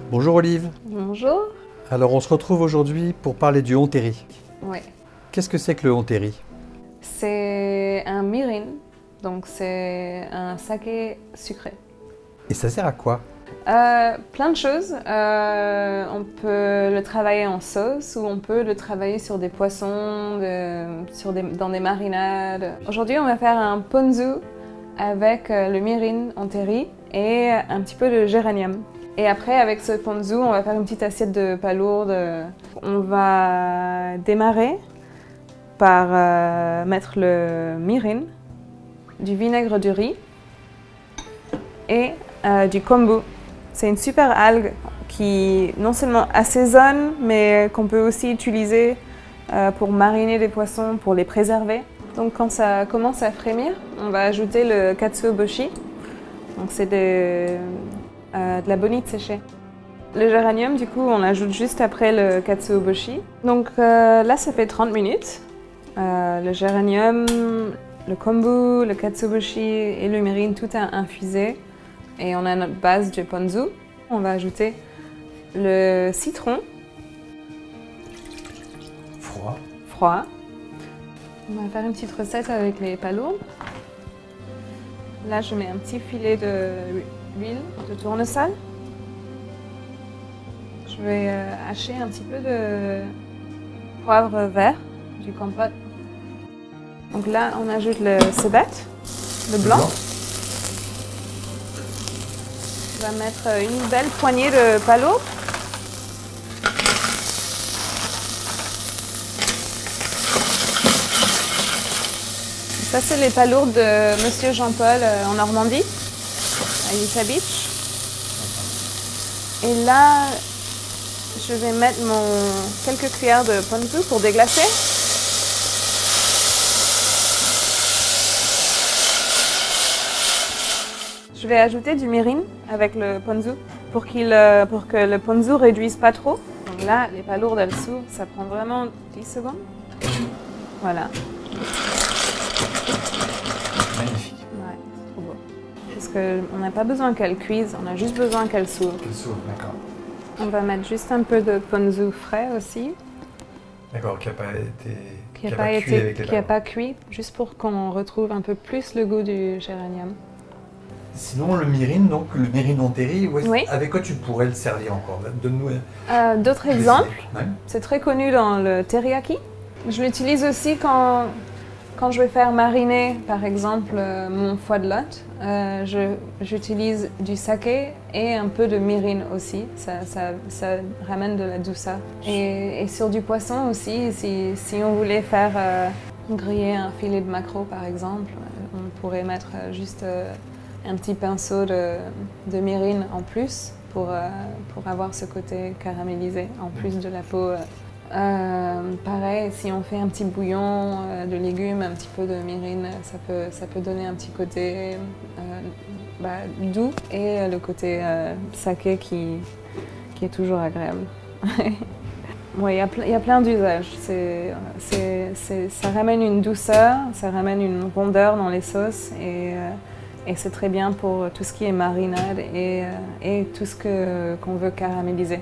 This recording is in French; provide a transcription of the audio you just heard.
Bonjour Olive. Bonjour. Alors on se retrouve aujourd'hui pour parler du Hontéri. Oui. Qu'est-ce que c'est que le Hontéri? C'est un mirin, donc c'est un saké sucré. Et ça sert à quoi? Plein de choses. On peut le travailler en sauce ou on peut le travailler sur des poissons, dans des marinades. Aujourd'hui, on va faire un ponzu avec le mirin Hontéri et un petit peu de géranium. Et après, avec ce ponzu, on va faire une petite assiette de palourde. On va démarrer par mettre le mirin, du vinaigre de riz et du kombu. C'est une super algue qui non seulement assaisonne, mais qu'on peut aussi utiliser pour mariner des poissons, pour les préserver. Donc quand ça commence à frémir, on va ajouter le katsuobushi. Donc c'est de la bonite séchée. Le géranium, du coup, on l'ajoute juste après le katsuobushi. Donc là, ça fait 30 minutes. Le géranium, le kombu, le katsuobushi et le mirin, tout est infusé. Et on a notre base de ponzu. On va ajouter le citron. Froid. On va faire une petite recette avec les palourdes. Là, je mets un petit filet d'huile de tournesol. Je vais hacher un petit peu de poivre vert, du compote. Donc là, on ajoute le cébet, le blanc. On va mettre une belle poignée de palourdes. Ça, c'est les palourdes de Monsieur Jean-Paul en Normandie, à Utah Beach. Et là, je vais mettre quelques cuillères de ponzu pour déglacer. Je vais ajouter du mirin avec le ponzu pour que le ponzu ne réduise pas trop. Donc là, les palourdes, elles s'ouvrent, ça prend vraiment 10 secondes. Voilà. Magnifique. Ouais, c'est trop beau. Parce qu'on n'a pas besoin qu'elle cuise, on a juste besoin qu'elle s'ouvre. Qu'elle s'ouvre, d'accord. On va mettre juste un peu de ponzu frais aussi. D'accord, qui n'a pas été... Qui n'a pas cuit, juste pour qu'on retrouve un peu plus le goût du géranium. Sinon, le mirin, donc le mirin Hontéri, Oui. avec quoi tu pourrais le servir encore? Donne-nous D'autres exemples, ouais. c'est très connu dans le teriyaki. Je l'utilise aussi quand je vais faire mariner, par exemple, mon foie de lotte. J'utilise du saké et un peu de mirin aussi. Ça ramène de la douceur. Et sur du poisson aussi, si on voulait faire griller un filet de maquereau, par exemple, on pourrait mettre juste un petit pinceau de mirin en plus pour avoir ce côté caramélisé en plus de la peau. Pareil, si on fait un petit bouillon de légumes, un petit peu de mirin, ça peut donner un petit côté doux et le côté saké qui est toujours agréable. Ouais, il y a plein d'usages. Ça ramène une douceur, ça ramène une rondeur dans les sauces et c'est très bien pour tout ce qui est marinade et tout ce qu'on veut caraméliser.